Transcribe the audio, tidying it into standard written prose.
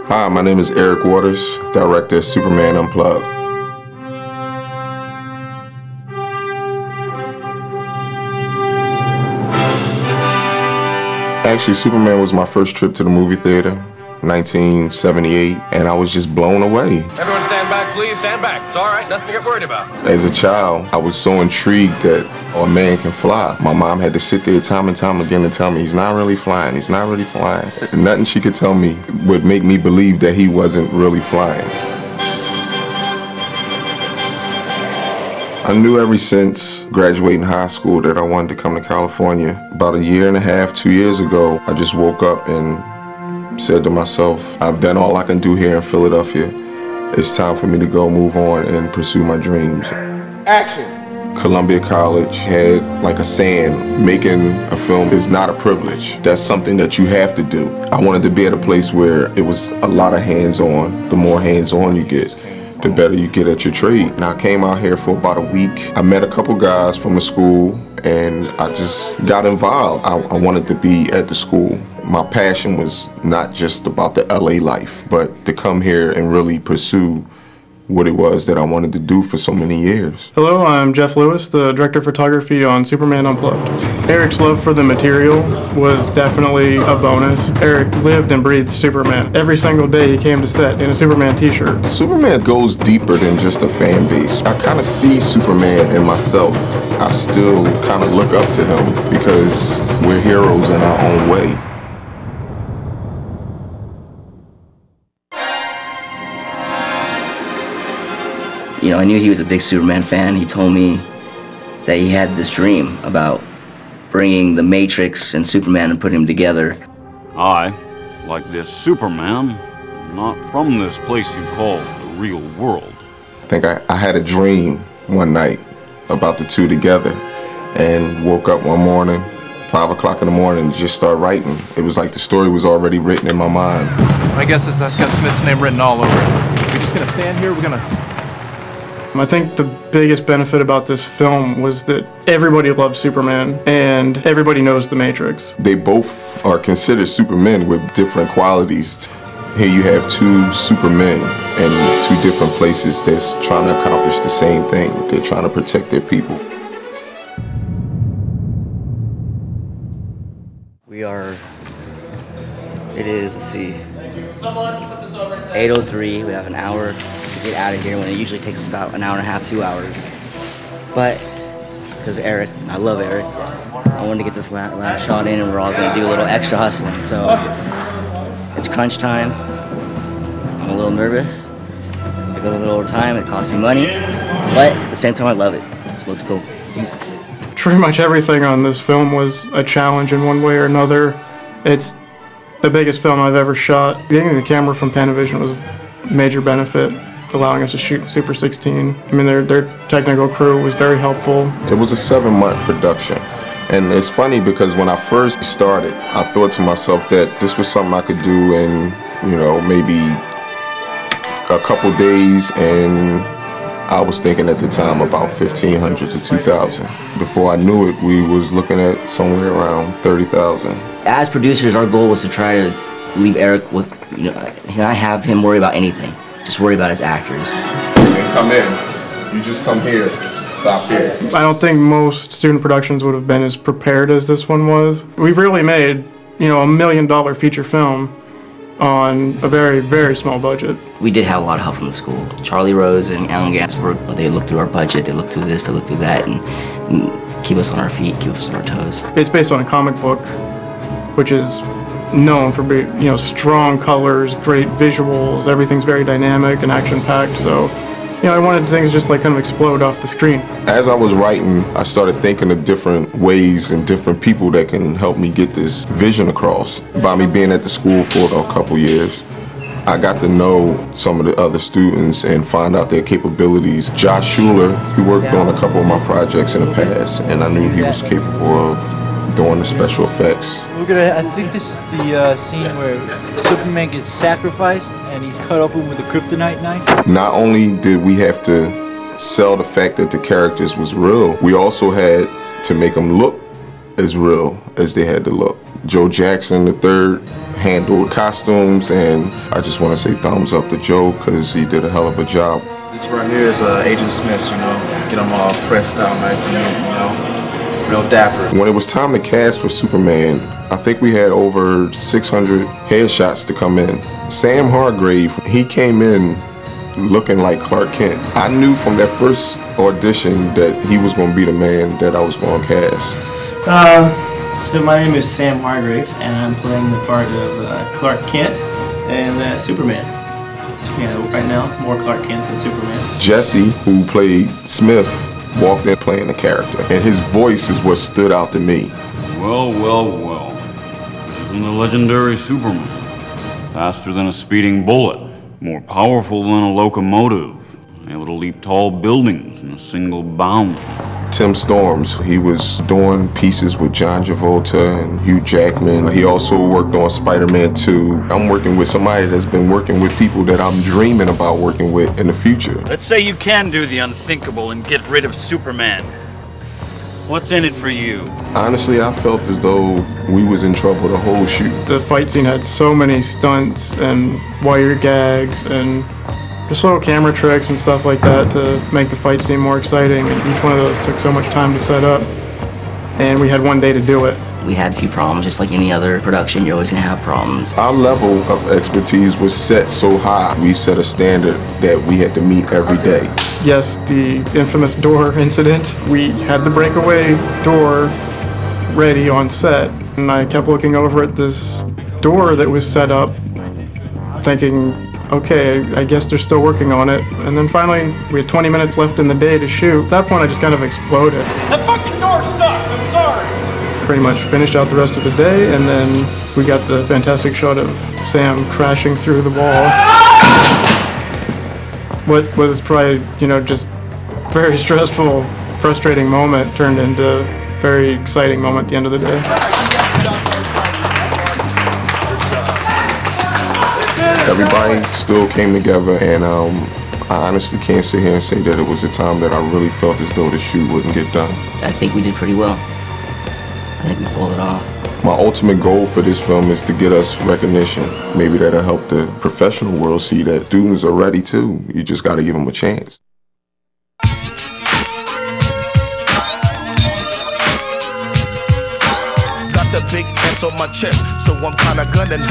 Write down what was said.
Hi, my name is Eric Waters, director of Superman Unplugged. Actually, Superman was my first trip to the movie theater, 1978, and I was just blown away. Everyone stand back, please. Stand back. It's all right. Nothing to get worried about. As a child, I was so intrigued that a man can fly. My mom had to sit there time and time again and tell me, he's not really flying, he's not really flying. And nothing she could tell me would make me believe that he wasn't really flying. I knew ever since graduating high school that I wanted to come to California. About a year and a half, 2 years ago, I just woke up and said to myself, I've done all I can do here in Philadelphia. It's time for me to go move on and pursue my dreams. Action! Columbia College had like a saying, making a film is not a privilege. That's something that you have to do. I wanted to be at a place where it was a lot of hands-on. The more hands-on you get, the better you get at your trade. And I came out here for about a week. I met a couple guys from the school and I just got involved. I wanted to be at the school. My passion was not just about the LA life, but to come here and really pursue what it was that I wanted to do for so many years. Hello, I'm Jeff Lewis, the director of photography on Superman Unplugged. Eric's love for the material was definitely a bonus. Eric lived and breathed Superman. Every single day he came to set in a Superman t-shirt. Superman goes deeper than just a fan base. I kind of see Superman in myself. I still kind of look up to him because we're heroes in our own way. You know, I knew he was a big Superman fan. He told me that he had this dream about bringing the Matrix and Superman and putting them together. I, like this Superman, am not from this place you call the real world. I think I had a dream one night about the two together and woke up one morning, 5 o'clock in the morning, and just started writing. It was like the story was already written in my mind. I guess that's got Smith's name written all over it. We're just gonna stand here, we're gonna... I think the biggest benefit about this film was that everybody loves Superman and everybody knows the Matrix. They both are considered supermen with different qualities. Here you have two supermen in two different places that's trying to accomplish the same thing. They're trying to protect their people. It is, let's see, 8:03. We have an hour to get out of here when it usually takes us about an hour and a half, 2 hours. But because of Eric, I love Eric, I wanted to get this last shot in and we're all going to do a little extra hustling. So it's crunch time. I'm a little nervous. So I go a little over time. It costs me money, but at the same time I love it. So let's go. Pretty much everything on this film was a challenge in one way or another. It's the biggest film I've ever shot. Getting the camera from Panavision was a major benefit, allowing us to shoot Super 16. I mean, their technical crew was very helpful. It was a 7-month production. And it's funny because when I first started, I thought to myself that this was something I could do in, maybe a couple days, and I was thinking at the time about 1,500 to 2,000. Before I knew it, we was looking at somewhere around 30,000. As producers, our goal was to try to leave Eric with, not have him worry about anything. Just worry about his actors. And come in. You just come here. Stop here. I don't think most student productions would have been as prepared as this one was. We really made, a $1 million feature film on a very, very small budget. We did have a lot of help from the school. Charlie Rose and Alan Gansberg, they looked through our budget, they looked through this, they looked through that, and keep us on our feet, keep us on our toes. It's based on a comic book, which is known for being, strong colors, great visuals, everything's very dynamic and action-packed, so I wanted things just kind of explode off the screen. As I was writing, I started thinking of different ways and different people that can help me get this vision across. By me being at the school for a couple years, I got to know some of the other students and find out their capabilities. Josh Schuler, he worked on a couple of my projects in the past, and I knew he was capable of doing the special effects. I think this is the scene where Superman gets sacrificed and he's cut open with a kryptonite knife. Not only did we have to sell the fact that the characters was real, we also had to make them look as real as they had to look. Joe Jackson III, handled costumes, and I just want to say thumbs up to Joe because he did a hell of a job. This right here is Agent Smith's, you know, get them all pressed out nice and neat, you know, real dapper. When it was time to cast for Superman, I think we had over 600 headshots to come in. Sam Hargrave, he came in looking like Clark Kent. I knew from that first audition that he was going to be the man that I was going to cast. So my name is Sam Hargrave, and I'm playing the part of Clark Kent and Superman. Yeah, right now, more Clark Kent than Superman. Jesse, who played Smith, walked in playing the character, and his voice is what stood out to me. Well, well, well. Isn't the legendary Superman faster than a speeding bullet, more powerful than a locomotive, able to leap tall buildings in a single bound? Tim Storms, he was doing pieces with John Travolta and Hugh Jackman. He also worked on Spider-Man 2. I'm working with somebody that's been working with people that I'm dreaming about working with in the future. Let's say you can do the unthinkable and get rid of Superman. What's in it for you? Honestly, I felt as though we was in trouble the whole shoot. The fight scene had so many stunts and wire gags and just little camera tricks and stuff like that to make the fight scene more exciting, and each one of those took so much time to set up, and we had one day to do it. We had a few problems, just like any other production, you're always gonna have problems. Our level of expertise was set so high. We set a standard that we had to meet every day. Yes, the infamous door incident. We had the breakaway door ready on set, and I kept looking over at this door that was set up, thinking, okay, I guess they're still working on it. And then finally, we had 20 minutes left in the day to shoot. At that point, I just kind of exploded. That fucking door sucks, I'm sorry! Pretty much finished out the rest of the day, and then we got the fantastic shot of Sam crashing through the wall. What was probably, just very stressful, frustrating moment turned into a very exciting moment at the end of the day. Everybody still came together, and I honestly can't sit here and say that it was a time that I really felt as though the shoot wouldn't get done. I think we did pretty well. I think we pulled it off. My ultimate goal for this film is to get us recognition. Maybe that'll help the professional world see that students are ready too. You just got to give them a chance. Got the big S on my chest, so I'm kinda gunning.